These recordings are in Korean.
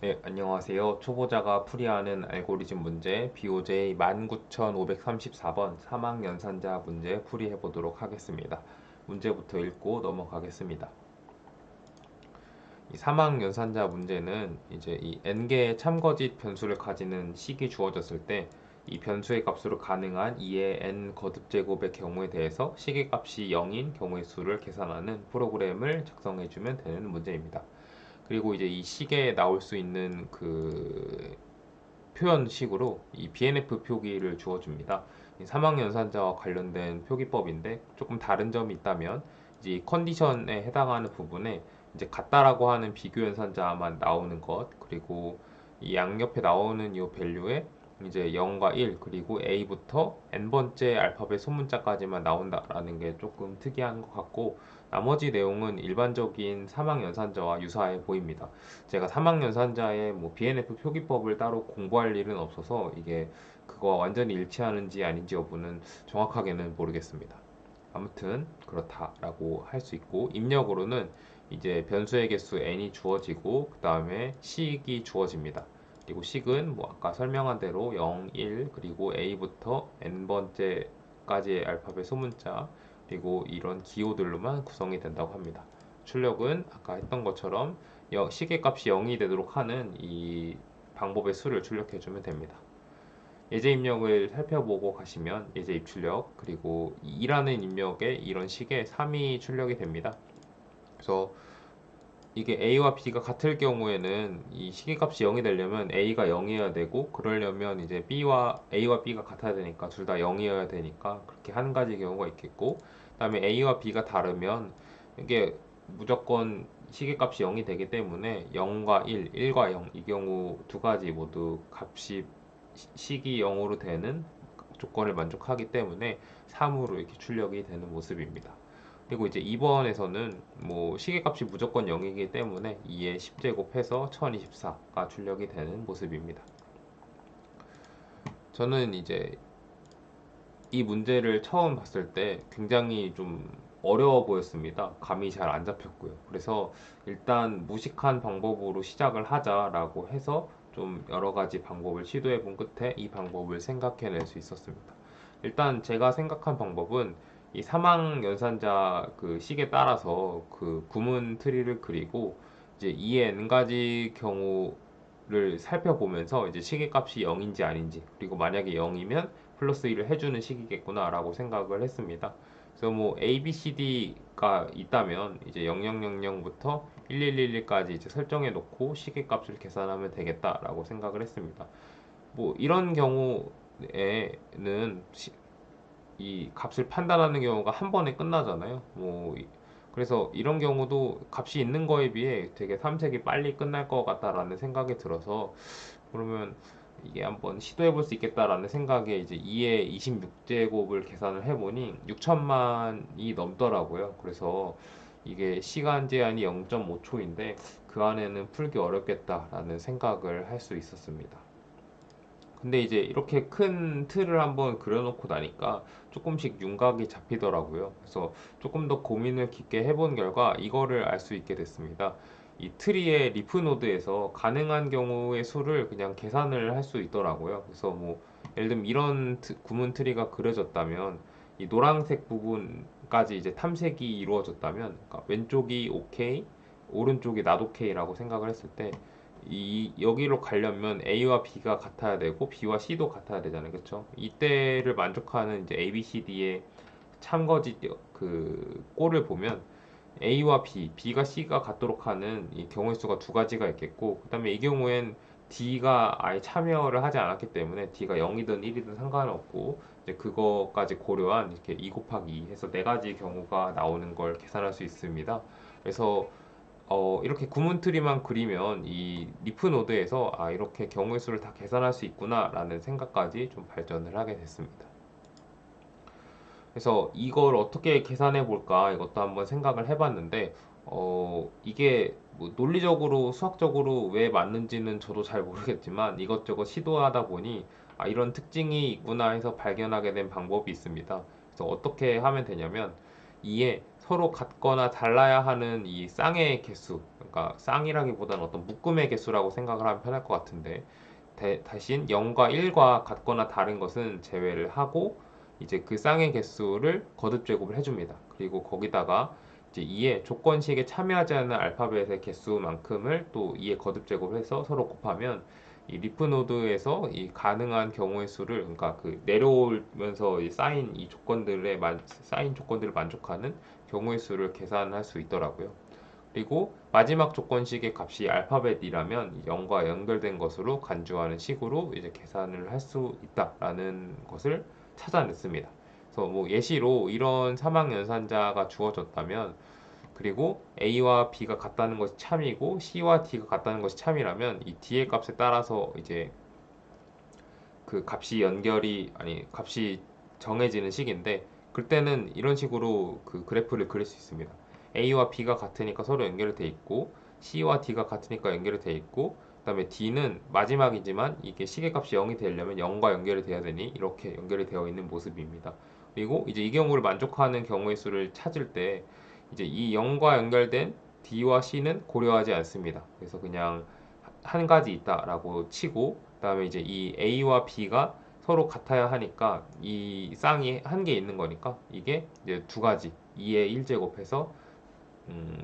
네, 안녕하세요. 초보자가 풀이하는 알고리즘 문제 BOJ 19534번 사망연산자 문제 풀이해 보도록 하겠습니다. 문제부터 읽고 넘어가겠습니다. 이 사망연산자 문제는 이제 이 n개의 참거짓 변수를 가지는 식이 주어졌을 때 이 변수의 값으로 가능한 2의 n 거듭 제곱의 경우에 대해서 식의 값이 0인 경우의 수를 계산하는 프로그램을 작성해 주면 되는 문제입니다. 그리고 이제 이 식에 나올 수 있는 그 표현식으로 이 BNF 표기를 주어줍니다. 사망연산자와 관련된 표기법인데 조금 다른 점이 있다면 이제 이 컨디션에 해당하는 부분에 이제 같다라고 하는 비교연산자만 나오는 것, 그리고 이 양옆에 나오는 이 밸류에 이제 0과 1 그리고 A부터 n번째 알파벳 소문자까지만 나온다라는 게 조금 특이한 것 같고, 나머지 내용은 일반적인 사망연산자와 유사해 보입니다. 제가 사망연산자의 뭐 BNF 표기법을 따로 공부할 일은 없어서 이게 그거와 완전히 일치하는지 아닌지 여부는 정확하게는 모르겠습니다. 아무튼 그렇다라고 할 수 있고, 입력으로는 이제 변수의 개수 n이 주어지고 그 다음에 식이 주어집니다. 그리고 식은 뭐 아까 설명한 대로 0, 1 그리고 a부터 n번째까지의 알파벳 소문자 그리고 이런 기호들로만 구성이 된다고 합니다. 출력은 아까 했던 것처럼 식의 값이 0이 되도록 하는 이 방법의 수를 출력해주면 됩니다. 예제 입력을 살펴보고 가시면 예제 입출력 그리고 2라는 입력에 이런 식의 3이 출력이 됩니다. 그래서 이게 A와 B가 같을 경우에는 이 시계값이 0이 되려면 A가 0이어야 되고, 그러려면 이제 A와 B가 같아야 되니까 둘 다 0이어야 되니까 그렇게 한 가지 경우가 있겠고, 그다음에 A와 B가 다르면 이게 무조건 시계값이 0이 되기 때문에 0과 1, 1과 0 이 경우 두 가지 모두 값이 식이 0으로 되는 조건을 만족하기 때문에 3으로 이렇게 출력이 되는 모습입니다. 그리고 이제 2번에서는 뭐 시계값이 무조건 0이기 때문에 2의 10제곱해서 1024가 출력이 되는 모습입니다. 저는 이제 이 문제를 처음 봤을 때 굉장히 좀 어려워 보였습니다. 감이 잘 안 잡혔고요. 그래서 일단 무식한 방법으로 시작을 하자라고 해서 좀 여러 가지 방법을 시도해 본 끝에 이 방법을 생각해낼 수 있었습니다. 일단 제가 생각한 방법은 이 사망 연산자 그 식에 따라서 그 구문 트리를 그리고 이제 이의 n 가지 경우를 살펴보면서 이제 식의 값이 0인지 아닌지, 그리고 만약에 0이면 플러스 1을 해주는 식이겠구나라고 생각을 했습니다. 그래서 뭐 A, B, C, D가 있다면 이제 0000부터 1111까지 이제 설정해 놓고 식의 값을 계산하면 되겠다라고 생각을 했습니다. 뭐 이런 경우에는 이 값을 판단하는 경우가 한 번에 끝나잖아요. 그래서 이런 경우도 값이 있는 거에 비해 되게 탐색이 빨리 끝날 것 같다라는 생각이 들어서, 그러면 이게 한번 시도해 볼 수 있겠다라는 생각에 이제 2의 26제곱을 계산을 해보니 6천만이 넘더라고요. 그래서 이게 시간 제한이 0.5초인데 그 안에는 풀기 어렵겠다라는 생각을 할 수 있었습니다. 근데 이제 이렇게 큰 틀을 한번 그려놓고 나니까 조금씩 윤곽이 잡히더라고요. 그래서 조금 더 고민을 깊게 해본 결과 이거를 알 수 있게 됐습니다. 이 트리의 리프 노드에서 가능한 경우의 수를 그냥 계산을 할 수 있더라고요. 그래서 뭐 예를 들면 이런 구문 트리가 그려졌다면 이 노란색 부분까지 이제 탐색이 이루어졌다면, 그러니까 왼쪽이 OK, 오른쪽이 not OK라고 생각을 했을 때 이 여기로 가려면 A와 B가 같아야 되고 B와 C도 같아야 되잖아요. 그렇죠? 이때를 만족하는 이제 A, B, C, D의 참거짓 그 꼴을 보면 A와 B, B가 C가 같도록 하는 이 경우의 수가 두 가지가 있겠고, 그다음에 이 경우엔 D가 아예 참여를 하지 않았기 때문에 D가 0이든 1이든 상관없고, 이제 그거까지 고려한 이렇게 2 곱하기 2 해서 네 가지 경우가 나오는 걸 계산할 수 있습니다. 그래서 이렇게 구문트리만 그리면 이 리프 노드에서 이렇게 경우의 수를 다 계산할 수 있구나라는 생각까지 좀 발전을 하게 됐습니다. 그래서 이걸 어떻게 계산해 볼까 이것도 한번 생각을 해봤는데, 이게 뭐 논리적으로 수학적으로 왜 맞는지는 저도 잘 모르겠지만 이것저것 시도하다 보니 이런 특징이 있구나 해서 발견하게 된 방법이 있습니다. 그래서 어떻게 하면 되냐면, 이에 서로 같거나 달라야 하는 이 쌍의 개수, 그러니까 쌍이라기보다는 어떤 묶음의 개수라고 생각을 하면 편할 것 같은데 대신 0과 1과 같거나 다른 것은 제외를 하고 이제 그 쌍의 개수를 거듭 제곱을 해줍니다. 그리고 거기다가 이제 2의 조건식에 참여하지 않는 알파벳의 개수만큼을 또 2의 거듭 제곱해서 서로 곱하면 이 리프 노드에서 이 가능한 경우의 수를 그러니까 그 내려오면서 쌓인 이 쌓인 조건들을 만족하는 경우의 수를 계산할 수 있더라고요. 그리고 마지막 조건식의 값이 알파벳이라면 0과 연결된 것으로 간주하는 식으로 이제 계산을 할 수 있다라는 것을 찾아냈습니다. 그래서 뭐 예시로 이런 사막 연산자가 주어졌다면 그리고 A와 B가 같다는 것이 참이고 C와 D가 같다는 것이 참이라면 이 D의 값에 따라서 이제 그 값이 정해지는 식인데 그때는 이런 식으로 그 그래프를 그릴 수 있습니다. A와 B가 같으니까 서로 연결이 돼 있고 C와 D가 같으니까 연결이 돼 있고 그다음에 D는 마지막이지만 이게 시계값이 0이 되려면 0과 연결이 돼야 되니 이렇게 연결이 되어 있는 모습입니다. 그리고 이제 이 경우를 만족하는 경우의 수를 찾을 때 이제 이 0과 연결된 D와 C는 고려하지 않습니다. 그래서 그냥 한 가지 있다라고 치고 그다음에 이제 이 A와 B가 서로 같아야 하니까 이 쌍이 한 개 있는 거니까 이게 이제 두 가지 2의 1제곱해서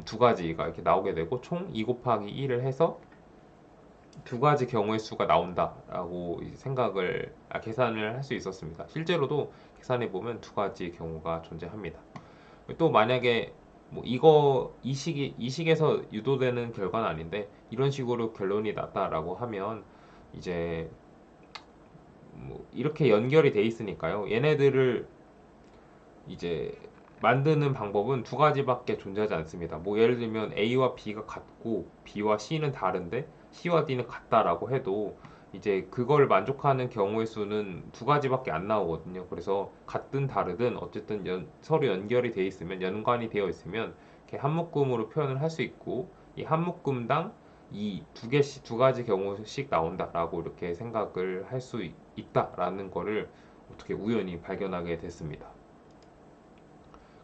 두 가지가 이렇게 나오게 되고 총 2 곱하기 1을 해서 두 가지 경우의 수가 나온다라고 계산을 할 수 있었습니다. 실제로도 계산해 보면 두 가지 경우가 존재합니다. 또 만약에 뭐 이 식에서 유도되는 결과는 아닌데 이런 식으로 결론이 났다라고 하면 이제 뭐 이렇게 연결이 돼 있으니까요. 얘네들을 이제 만드는 방법은 두 가지밖에 존재하지 않습니다. 뭐 예를 들면 A와 B가 같고 B와 C는 다른데 C와 D는 같다라고 해도 이제 그걸 만족하는 경우의 수는 두 가지밖에 안 나오거든요. 그래서 같든 다르든 어쨌든 서로 연결이 돼 있으면 연관이 되어 있으면 이렇게 한 묶음으로 표현을 할 수 있고 이 한 묶음당 이 두 가지 경우씩 나온다라고 이렇게 생각을 할 수 있다라는 거를 어떻게 우연히 발견하게 됐습니다.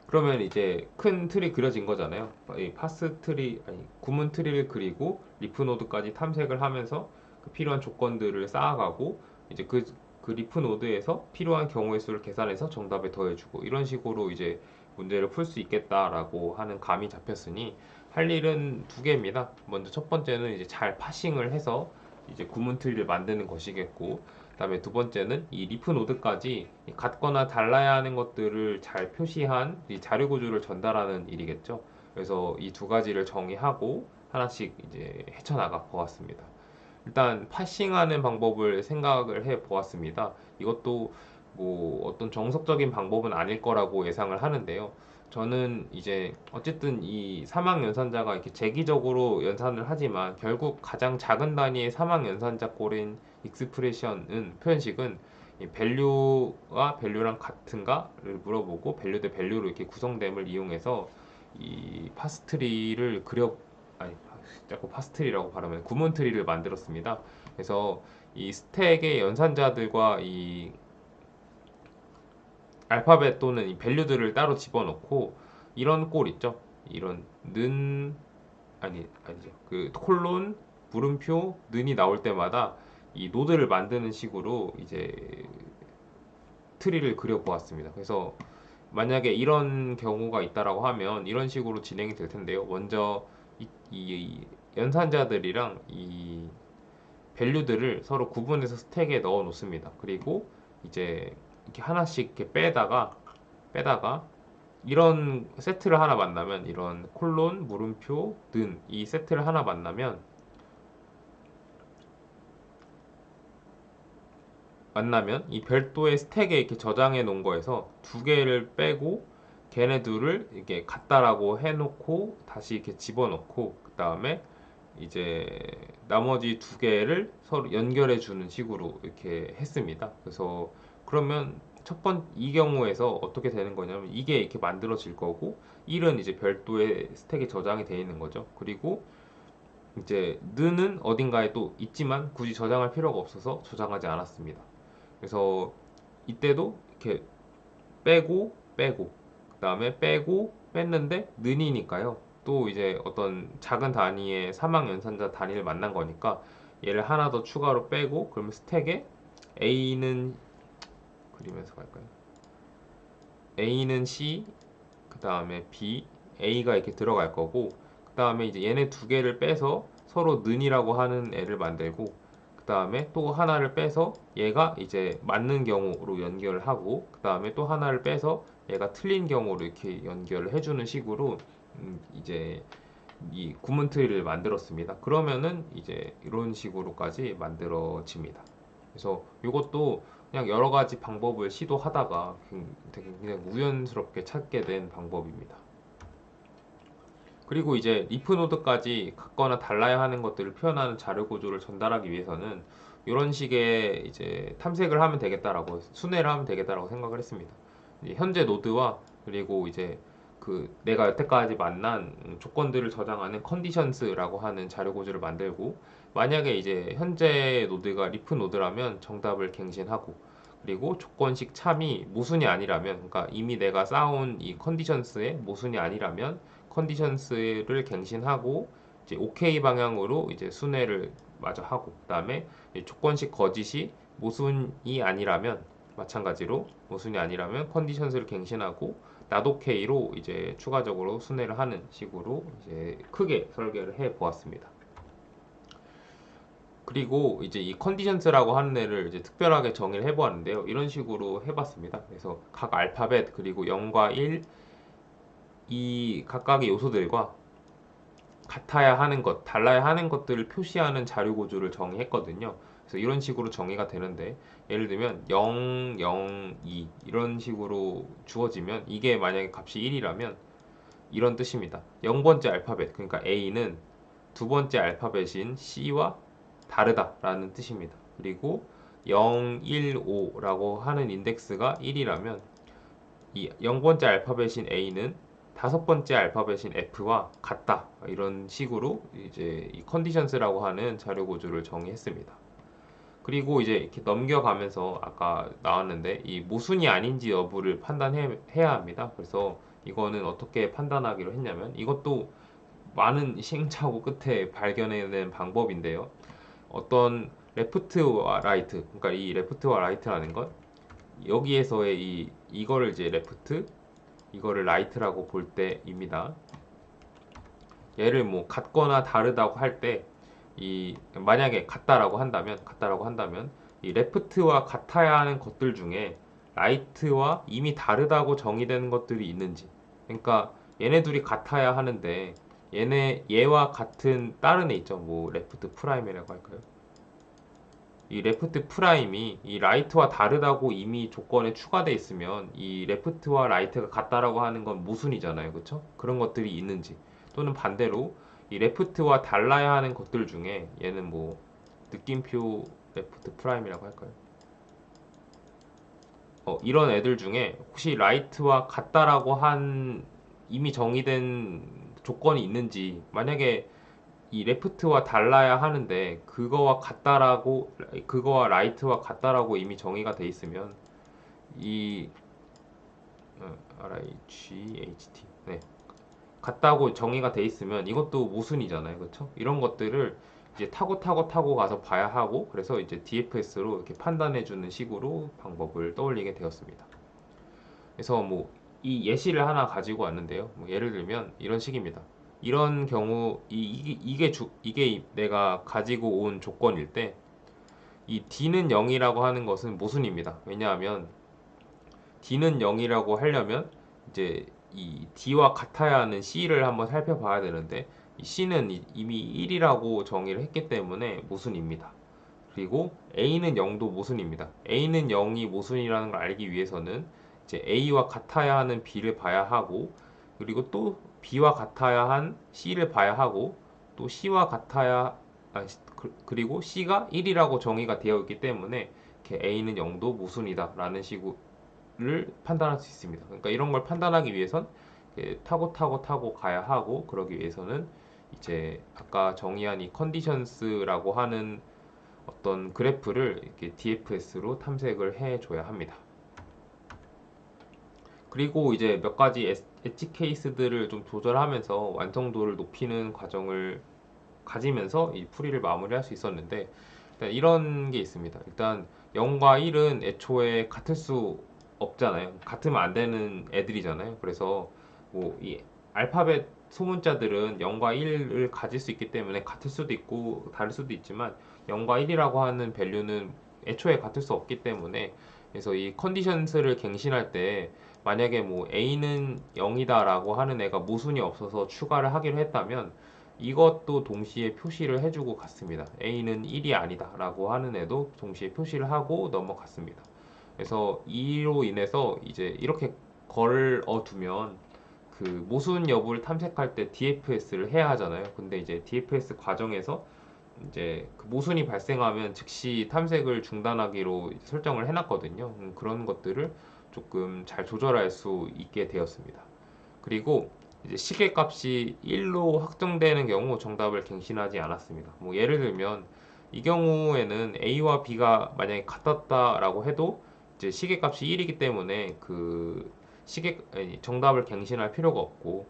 그러면 이제 큰 틀이 그려진 거잖아요. 이 파스 트리, 아니, 구문 트리를 그리고 리프 노드까지 탐색을 하면서 그 필요한 조건들을 쌓아가고 이제 그 리프 노드에서 필요한 경우의 수를 계산해서 정답에 더해주고 이런 식으로 이제 문제를 풀 수 있겠다라고 하는 감이 잡혔으니 할 일은 두 개입니다. 먼저 첫 번째는 이제 잘 파싱을 해서 이제 구문 트리를 만드는 것이겠고 그다음에 두 번째는 이 리프 노드까지 같거나 달라야 하는 것들을 잘 표시한 이 자료 구조를 전달하는 일이겠죠. 그래서 이 두 가지를 정의하고 하나씩 이제 헤쳐나가 보았습니다. 일단 파싱하는 방법을 생각을 해 보았습니다. 이것도 뭐 어떤 정석적인 방법은 아닐 거라고 예상을 하는데요. 저는 이제 어쨌든 이 사막 연산자가 이렇게 재기적으로 연산을 하지만 결국 가장 작은 단위의 사막 연산자 꼴인 익스프레션은 표현식은 이 밸류와 밸류랑 같은가를 물어보고 밸류 대 밸류로 이렇게 구성됨을 이용해서 이 파스트리를 아니 자꾸 파스트리라고 발음하면 구문 트리를 만들었습니다. 그래서 이 스택의 연산자들과 이 알파벳 또는 이 밸류들을 따로 집어넣고 이런 꼴 있죠. 이런 는 아니죠. 그 콜론 물음표 는이 나올 때마다 이 노드를 만드는 식으로 이제 트리를 그려 보았습니다. 그래서 만약에 이런 경우가 있다라고 하면 이런 식으로 진행이 될 텐데요. 먼저 이 연산자들이랑 이 밸류들을 서로 구분해서 스택에 넣어 놓습니다. 그리고 이제 이렇게 하나씩 이렇게 빼다가 이런 세트를 하나 만나면 이런 콜론, 물음표, 는 이 세트를 하나 만나면 이 별도의 스택에 이렇게 저장해 놓은 거에서 두 개를 빼고 걔네 둘을 이렇게 같다라고 해놓고 다시 이렇게 집어넣고 그 다음에 이제 나머지 두 개를 서로 연결해 주는 식으로 이렇게 했습니다. 그래서 그러면 이 경우에서 어떻게 되는 거냐면 이게 이렇게 만들어질 거고 1은 이제 별도의 스택에 저장이 되어 있는 거죠. 그리고 이제 는은 어딘가에 또 있지만 굳이 저장할 필요가 없어서 저장하지 않았습니다. 그래서 이때도 이렇게 빼고 그 다음에 빼고 뺐는데 는이니까요. 또 이제 어떤 작은 단위의 사망 연산자 단위를 만난 거니까 얘를 하나 더 추가로 빼고 그러면 스택에 A는 그리면서 갈까요? A는 C, 그 다음에 B, A가 이렇게 들어갈 거고 그 다음에 이제 얘네 두 개를 빼서 서로 는이라고 하는 애를 만들고 그 다음에 또 하나를 빼서 얘가 이제 맞는 경우로 연결을 하고 그 다음에 또 하나를 빼서 얘가 틀린 경우로 이렇게 연결을 해주는 식으로 이제 이 구문트리를 만들었습니다. 그러면은 이제 이런 식으로까지 만들어집니다. 그래서 이것도 그냥 여러 가지 방법을 시도하다가 되게 그냥 우연스럽게 찾게 된 방법입니다. 그리고 이제 리프 노드까지 같거나 달라야 하는 것들을 표현하는 자료 구조를 전달하기 위해서는 이런 식의 이제 탐색을 하면 되겠다라고 순회를 하면 되겠다라고 생각을 했습니다. 현재 노드와 그리고 이제 그 내가 여태까지 만난 조건들을 저장하는 컨디션스라고 하는 자료 구조를 만들고 만약에 이제 현재 노드가 리프 노드라면 정답을 갱신하고 그리고 조건식 참이 모순이 아니라면 그러니까 이미 내가 쌓아온 이 컨디션스의 모순이 아니라면 컨디션스를 갱신하고 이제 OK 방향으로 이제 순회를 마저 하고 그다음에 조건식 거짓이 모순이 아니라면 마찬가지로 모순이 아니라면 컨디션스를 갱신하고 not OK로 이제 추가적으로 순회를 하는 식으로 이제 크게 설계를 해 보았습니다. 그리고 이제 이 컨디션스라고 하는 애를 이제 특별하게 정의를 해 보았는데요. 이런 식으로 해 봤습니다. 그래서 각 알파벳 그리고 0과 1 이 각각의 요소들과 같아야 하는 것, 달라야 하는 것들을 표시하는 자료 구조를 정의했거든요. 그래서 이런 식으로 정의가 되는데 예를 들면 0, 0, 2 이런 식으로 주어지면 이게 만약에 값이 1이라면 이런 뜻입니다. 0번째 알파벳, 그러니까 A는 두 번째 알파벳인 C와 다르다라는 뜻입니다. 그리고 0, 1, 5라고 하는 인덱스가 1이라면 이 0번째 알파벳인 A는 다섯 번째 알파벳인 F와 같다. 이런 식으로 이제 이 컨디션스라고 하는 자료 구조를 정의했습니다. 그리고 이제 이렇게 넘겨가면서 아까 나왔는데 이 모순이 아닌지 여부를 판단해야 합니다. 그래서 이거는 어떻게 판단하기로 했냐면 이것도 많은 시행착오 끝에 발견해낸 방법인데요. 어떤 레프트와 라이트, 그러니까 이 레프트와 라이트라는 건 여기에서의 이거를 이제 레프트, 이거를 라이트라고 볼 때입니다. 얘를 뭐 같거나 다르다고 할 때 이 만약에 같다라고 한다면 이 레프트와 같아야 하는 것들 중에 라이트와 이미 다르다고 정의되는 것들이 있는지 그러니까 얘네 둘이 같아야 하는데 얘와 같은 다른 애 있죠 뭐 레프트 프라임이라고 할까요 이 레프트 프라임이 이 라이트와 다르다고 이미 조건에 추가되어 있으면 이 레프트와 라이트가 같다라고 하는 건 모순이잖아요. 그렇죠? 그런 것들이 있는지 또는 반대로 이 레프트와 달라야 하는 것들 중에 얘는 뭐 느낌표 레프트 프라임이라고 할까요? 이런 애들 중에 혹시 라이트와 같다라고 한 이미 정의된 조건이 있는지 만약에 이 레프트와 달라야 하는데 그거와 라이트와 같다라고 이미 정의가 돼 있으면 이 RIGHT 네 같다고 정의가 돼 있으면 이것도 모순이잖아요 그렇죠 이런 것들을 이제 타고 가서 봐야 하고 그래서 이제 DFS로 이렇게 판단해 주는 식으로 방법을 떠올리게 되었습니다 그래서 뭐 이 예시를 하나 가지고 왔는데요. 뭐 예를 들면 이런 식입니다. 이런 경우 이게 내가 가지고 온 조건일 때 이 D는 0이라고 하는 것은 모순입니다. 왜냐하면 D는 0이라고 하려면 이제 이 D와 같아야 하는 C를 한번 살펴봐야 되는데 이 C는 이미 1이라고 정의를 했기 때문에 모순입니다. 그리고 A는 0도 모순입니다. A는 0이 모순이라는 걸 알기 위해서는 이제 A와 같아야 하는 B를 봐야 하고 그리고 또 B와 같아야 한 C를 봐야 하고 또 C와 같아야 그리고 C가 1이라고 정의가 되어 있기 때문에 이렇게 A는 0도 모순이다라는 식으로 판단할 수 있습니다. 그러니까 이런 걸 판단하기 위해선 타고 가야 하고 그러기 위해서는 이제 아까 정의한 이 컨디션스라고 하는 어떤 그래프를 이렇게 DFS로 탐색을 해줘야 합니다. 그리고 이제 몇 가지 엣지 케이스들을 좀 조절하면서 완성도를 높이는 과정을 가지면서 이 풀이를 마무리할 수 있었는데, 일단 이런 게 있습니다. 일단 0과 1은 애초에 같을 수 없잖아요. 같으면 안 되는 애들이잖아요. 그래서 뭐 이 알파벳 소문자들은 0과 1을 가질 수 있기 때문에 같을 수도 있고 다를 수도 있지만, 0과 1이라고 하는 밸류는 애초에 같을 수 없기 때문에, 그래서 이 컨디션스를 갱신할 때 만약에 뭐 a는 0이다라고 하는 애가 모순이 없어서 추가를 하기로 했다면, 이것도 동시에 표시를 해주고 갔습니다. A는 1이 아니다 라고 하는 애도 동시에 표시를 하고 넘어갔습니다. 그래서 이로 인해서 이제 이렇게 걸어두면 그 모순 여부를 탐색할 때 DFS를 해야 하잖아요. 근데 이제 DFS 과정에서 이제 그 모순이 발생하면 즉시 탐색을 중단하기로 설정을 해놨거든요. 그런 것들을 조금 잘 조절할 수 있게 되었습니다. 그리고 이제 시계값이 1로 확정되는 경우 정답을 갱신하지 않았습니다. 뭐 예를 들면 이 경우에는 A와 B가 만약에 같았다라고 해도 이제 시계값이 1이기 때문에 그 정답을 갱신할 필요가 없고,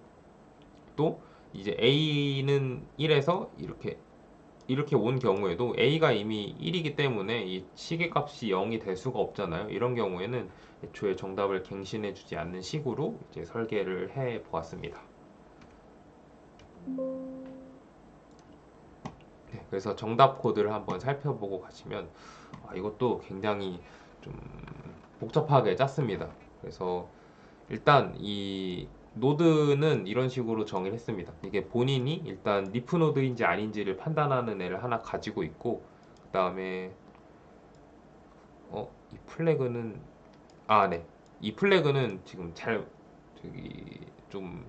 또 이제 A는 1에서 이렇게 온 경우에도 A가 이미 1이기 때문에 이 시계값이 0이 될 수가 없잖아요. 이런 경우에는 애초에 정답을 갱신해 주지 않는 식으로 이제 설계를 해 보았습니다. 네, 그래서 정답 코드를 한번 살펴보고 가시면, 이것도 굉장히 좀 복잡하게 짰습니다. 그래서 일단 이 노드는 이런 식으로 정의를 했습니다. 이게 본인이 일단 리프 노드인지 아닌지를 판단하는 애를 하나 가지고 있고, 그 다음에 이 플래그는 네. 이 플래그는 지금 저기 좀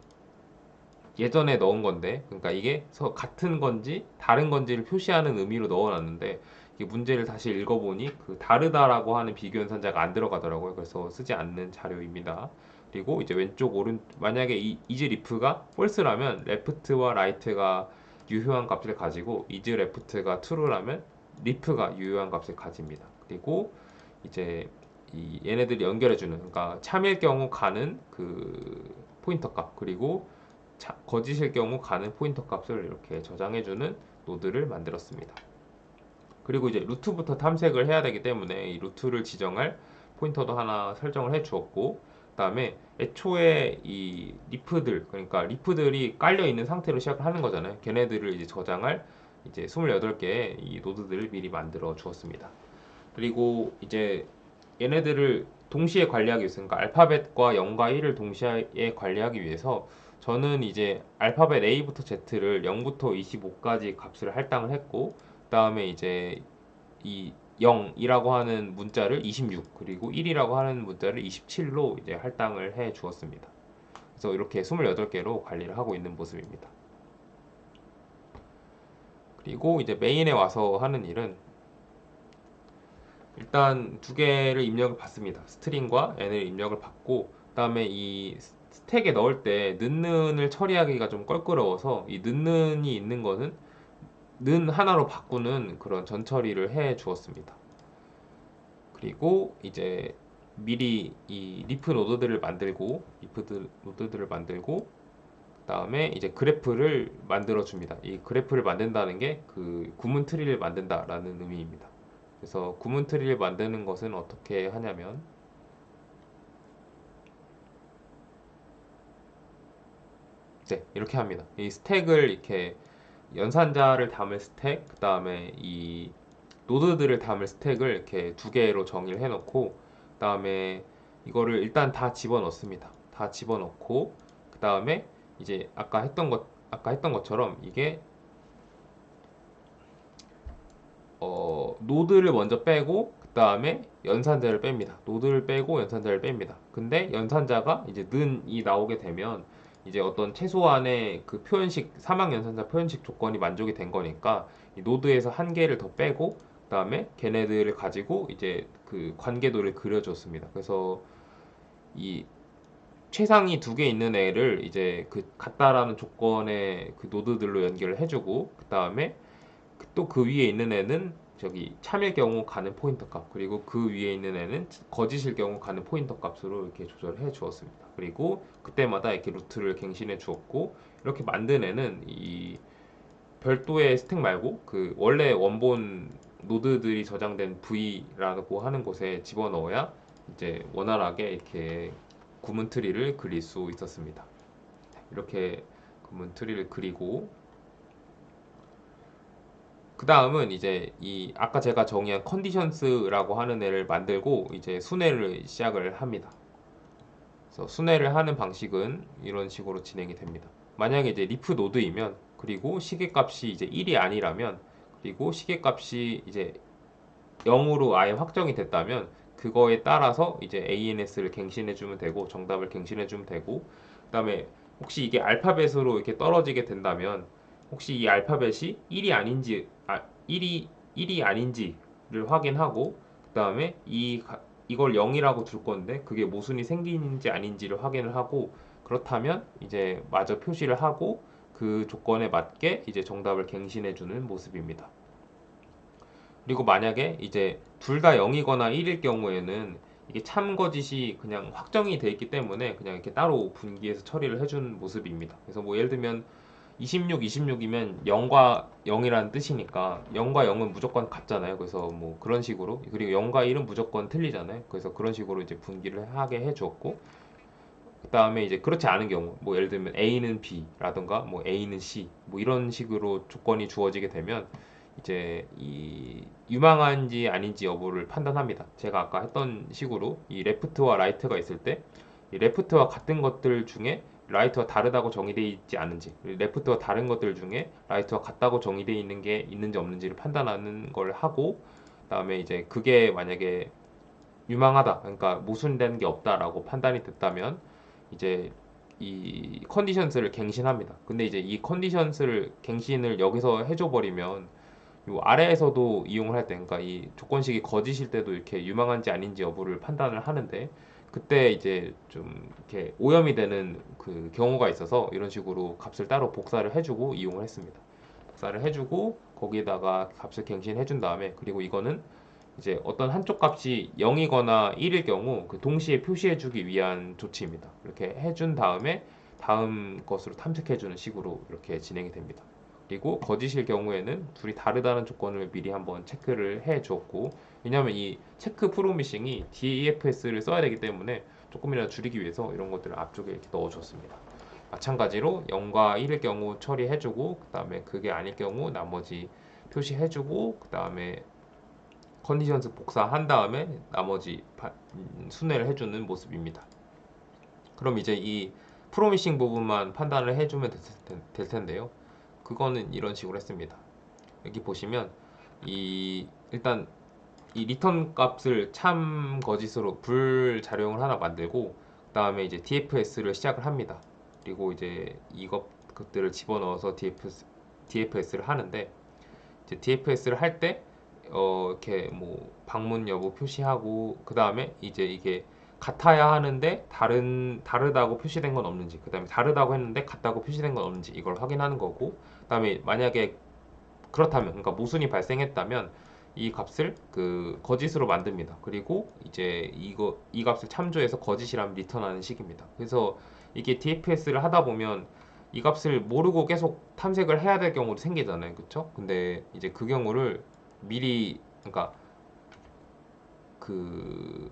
예전에 넣은 건데, 그러니까 이게 같은 건지 다른 건지를 표시하는 의미로 넣어놨는데, 이게 문제를 다시 읽어보니 그 다르다라고 하는 비교 연산자가 안 들어가더라고요. 그래서 쓰지 않는 자료입니다. 그리고 이제 왼쪽 오른 만약에 이즈 리프가 false라면 left와 right가 유효한 값을 가지고, 이즈 left가 true라면 리프가 유효한 값을 가집니다. 그리고 이제 이 얘네들이 연결해주는, 그러니까 참일 경우 가는 그 포인터 값, 그리고 거짓일 경우 가는 포인터 값을 이렇게 저장해주는 노드를 만들었습니다. 그리고 이제 루트부터 탐색을 해야 되기 때문에 이 루트를 지정할 포인터도 하나 설정을 해 주었고, 그다음에 애초에 이 리프들, 그러니까 리프들이 깔려 있는 상태로 시작을 하는 거잖아요. 걔네들을 이제 저장할 이제 28개의 이 노드들을 미리 만들어 주었습니다. 그리고 이제 얘네들을 동시에 관리하기 위해서, 그러니까 알파벳과 0과 1을 동시에 관리하기 위해서 저는 이제 알파벳 A부터 Z를 0부터 25까지 값을 할당을 했고, 그다음에 이제 이 0이라고 하는 문자를 26, 그리고 1이라고 하는 문자를 27로 이제 할당을 해 주었습니다. 그래서 이렇게 28개로 관리를 하고 있는 모습입니다. 그리고 이제 메인에 와서 하는 일은, 일단 두 개를 입력을 받습니다. 스트링과 n을 입력을 받고, 그다음에 이 스택에 넣을 때 는을 처리하기가 좀 껄끄러워서 이 는이 있는 거는 는 하나로 바꾸는 그런 전처리를 해 주었습니다. 그리고 이제 미리 이 리프 노드들을 만들고, 그다음에 이제 그래프를 만들어 줍니다. 이 그래프를 만든다는 게 그 구문 트리를 만든다라는 의미입니다. 그래서 구문 트리를 만드는 것은 어떻게 하냐면, 네, 이렇게 합니다. 이 스택을 이렇게 연산자를 담을 스택, 그 다음에 이 노드들을 담을 스택을 이렇게 두 개로 정의를 해놓고, 그 다음에 이거를 일단 다 집어넣습니다. 다 집어넣고, 그 다음에 이제 아까 했던 것처럼 이게 노드를 먼저 빼고 그 다음에 연산자를 뺍니다. 노드를 빼고 연산자를 뺍니다. 근데 연산자가 이제 는이 나오게 되면 이제 어떤 최소한의 그 표현식 사막 연산자 표현식 조건이 만족이 된 거니까 이 노드에서 한 개를 더 빼고 그 다음에 걔네들을 가지고 이제 그 관계도를 그려줬습니다. 그래서 이 최상위 두 개 있는 애를 이제 그 같다라는 조건의 그 노드들로 연결을 해주고, 그 다음에 또 그 위에 있는 애는 저기 참일 경우 가는 포인터 값, 그리고 그 위에 있는 애는 거짓일 경우 가는 포인터 값으로 이렇게 조절해 주었습니다. 그리고 그때마다 이렇게 루트를 갱신해 주었고, 이렇게 만든 애는 이 별도의 스택 말고 그 원래 원본 노드들이 저장된 V라고 하는 곳에 집어넣어야 이제 원활하게 이렇게 구문 트리를 그릴 수 있었습니다. 이렇게 구문 트리를 그리고, 그 다음은 이제 이 아까 제가 정의한 컨디션스라고 하는 애를 만들고 이제 순회를 시작을 합니다. 그래서 순회를 하는 방식은 이런 식으로 진행이 됩니다. 만약에 이제 리프 노드이면, 그리고 시계값이 이제 1이 아니라면, 그리고 시계값이 이제 0으로 아예 확정이 됐다면 그거에 따라서 이제 ANS를 갱신해 주면 되고 정답을 갱신해 주면 되고, 그다음에 혹시 이게 알파벳으로 이렇게 떨어지게 된다면 혹시 이 알파벳이 1이 아닌지 1이 아닌지를 확인하고, 그다음에 이걸 0이라고 둘 건데 그게 모순이 생기는지 아닌지를 확인을 하고, 그렇다면 이제 마저 표시를 하고 그 조건에 맞게 이제 정답을 갱신해 주는 모습입니다. 그리고 만약에 이제 둘 다 0이거나 1일 경우에는 이게 참 거짓이 그냥 확정이 돼 있기 때문에 그냥 이렇게 따로 분기해서 처리를 해준 모습입니다. 그래서 뭐 예를 들면 26, 26이면 0과 0이라는 뜻이니까 0과 0은 무조건 같잖아요. 그래서 뭐 그런 식으로, 그리고 0과 1은 무조건 틀리잖아요. 그래서 그런 식으로 이제 분기를 하게 해주었고, 그 다음에 이제 그렇지 않은 경우, 뭐 예를 들면 A는 B라든가 뭐 A는 C, 뭐 이런 식으로 조건이 주어지게 되면 이제 이 유망한지 아닌지 여부를 판단합니다. 제가 아까 했던 식으로 이 레프트와 라이트가 있을 때 이 레프트와 같은 것들 중에 라이트와 다르다고 정의되어 있지 않은지, 레프트와 다른 것들 중에 라이트와 같다고 정의되어 있는 게 있는지 없는지를 판단하는 걸 하고, 그다음에 이제 그게 만약에 유망하다, 그러니까 모순되는 게 없다라고 판단이 됐다면 이제 이 컨디션스를 갱신합니다. 근데 이제 이 컨디션스를 갱신을 여기서 해줘 버리면 요 아래에서도 이용을 할 때, 그러니까 이 조건식이 거짓일 때도 이렇게 유망한지 아닌지 여부를 판단을 하는데, 그때 이제 좀 이렇게 오염이 되는 그 경우가 있어서 이런 식으로 값을 따로 복사를 해주고 이용을 했습니다. 복사를 해주고 거기에다가 값을 갱신해 준 다음에, 그리고 이거는 이제 어떤 한쪽 값이 0이거나 1일 경우 그 동시에 표시해 주기 위한 조치입니다. 이렇게 해준 다음에 다음 것으로 탐색해 주는 식으로 이렇게 진행이 됩니다. 그리고 거짓일 경우에는 둘이 다르다는 조건을 미리 한번 체크를 해 줬고, 왜냐하면 이 체크 프로미싱이 DEFS를 써야 되기 때문에 조금이라도 줄이기 위해서 이런 것들을 앞쪽에 이렇게 넣어 줬습니다. 마찬가지로 0과 1일 경우 처리해주고, 그 다음에 그게 아닐 경우 나머지 표시해주고, 그 다음에 컨디션스 복사한 다음에 나머지 순회를 해주는 모습입니다. 그럼 이제 이 프로미싱 부분만 판단을 해주면 될 텐데요. 그거는 이런 식으로 했습니다. 여기 보시면 일단 이 리턴 값을 참 거짓으로 불자룡을 하나 만들고, 그 다음에 이제 DFS를 시작을 합니다. 그리고 이제 그것들을 집어넣어서 DFS를 하는데, 이제 DFS를 할 때 이렇게 뭐 방문 여부 표시하고, 그 다음에 이제 이게 같아야 하는데 다르다고 표시된 건 없는지, 그 다음에 다르다고 했는데 같다고 표시된 건 없는지 이걸 확인하는 거고, 그 다음에 만약에 그렇다면, 그러니까 모순이 발생했다면 이 값을 그 거짓으로 만듭니다. 그리고 이제 이 값을 참조해서 거짓이라면 리턴하는 식입니다. 그래서 이게 DFS를 하다 보면 이 값을 모르고 계속 탐색을 해야 될 경우도 생기잖아요. 그쵸? 근데 이제 그 경우를 미리, 그러니까 그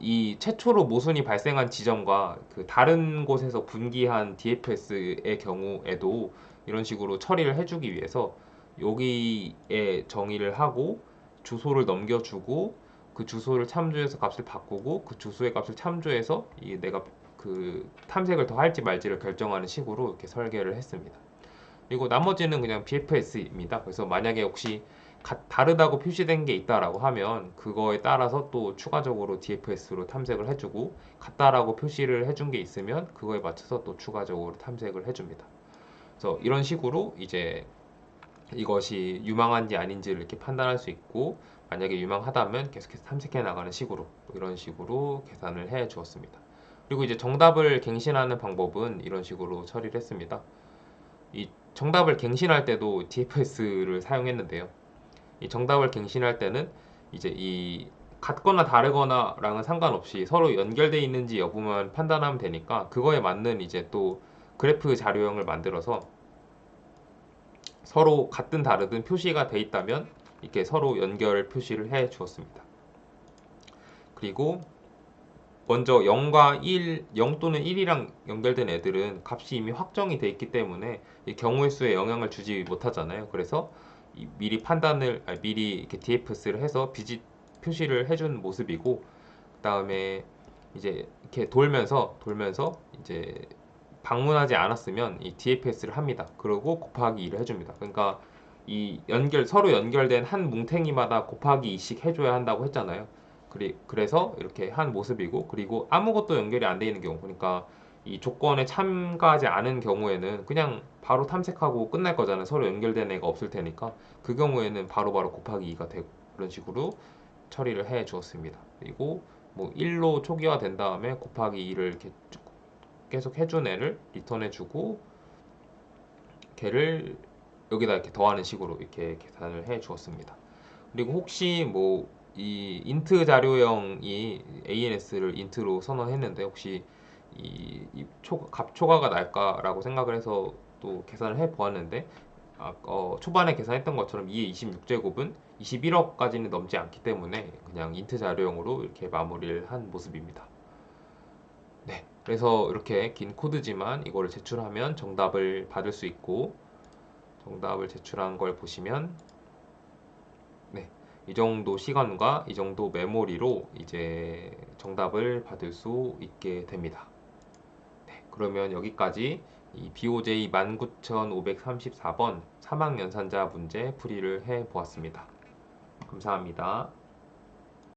이 최초로 모순이 발생한 지점과 그 다른 곳에서 분기한 DFS의 경우에도 이런 식으로 처리를 해주기 위해서 여기에 정의를 하고 주소를 넘겨주고, 그 주소를 참조해서 값을 바꾸고 그 주소의 값을 참조해서 내가 그 탐색을 더 할지 말지를 결정하는 식으로 이렇게 설계를 했습니다. 그리고 나머지는 그냥 BFS입니다. 그래서 만약에 혹시 다르다고 표시된 게 있다라고 하면 그거에 따라서 또 추가적으로 DFS로 탐색을 해주고, 같다라고 표시를 해준 게 있으면 그거에 맞춰서 또 추가적으로 탐색을 해줍니다. 그래서 이런 식으로 이제 이것이 유망한지 아닌지를 이렇게 판단할 수 있고, 만약에 유망하다면 계속해서 탐색해 나가는 식으로 이런 식으로 계산을 해 주었습니다. 그리고 이제 정답을 갱신하는 방법은 이런 식으로 처리를 했습니다. 이 정답을 갱신할 때도 DFS를 사용했는데요. 이 정답을 갱신할 때는 이제 이 같거나 다르거나랑은 상관없이 서로 연결되어 있는지 여부만 판단하면 되니까 그거에 맞는 이제 또 그래프 자료형을 만들어서 서로 같든 다르든 표시가 돼 있다면 이렇게 서로 연결 표시를 해 주었습니다. 그리고 먼저 0과 1, 0 또는 1이랑 연결된 애들은 값이 이미 확정이 돼 있기 때문에 이 경우의 수에 영향을 주지 못하잖아요. 그래서 미리 미리 이렇게 DFS를 해서 비짓 표시를 해준 모습이고, 그다음에 이제 이렇게 돌면서 이제 방문하지 않았으면 이 DFS를 합니다. 그리고 곱하기 2를 해줍니다. 그러니까 서로 연결된 한 뭉탱이마다 곱하기 2씩 해줘야 한다고 했잖아요. 그래서 이렇게 한 모습이고, 그리고 아무것도 연결이 안 돼 있는 경우, 그러니까 이 조건에 참가하지 않은 경우에는 그냥 바로 탐색하고 끝날 거잖아요. 서로 연결된 애가 없을 테니까. 그 경우에는 바로바로 곱하기 2가 되고, 그런 식으로 처리를 해 주었습니다. 그리고 뭐 1로 초기화된 다음에 곱하기 2를 이렇게 계속 해준 애를 리턴해주고, 걔를 여기다 이렇게 더하는 식으로 이렇게 계산을 해 주었습니다. 그리고 혹시 뭐 이 인트 자료형이 ANS를 인트로 선언했는데 혹시 값 초과가 날까라고 생각을 해서 또 계산을 해 보았는데, 초반에 계산했던 것처럼 2의 26제곱은 21억까지는 넘지 않기 때문에 그냥 인트 자료형으로 이렇게 마무리를 한 모습입니다. 네, 그래서 이렇게 긴 코드지만 이거를 제출하면 정답을 받을 수 있고, 정답을 제출한 걸 보시면 네, 이 정도 시간과 이 정도 메모리로 이제 정답을 받을 수 있게 됩니다. 네, 그러면 여기까지 이 BOJ 19534번 사망연산자 문제 풀이를 해 보았습니다. 감사합니다.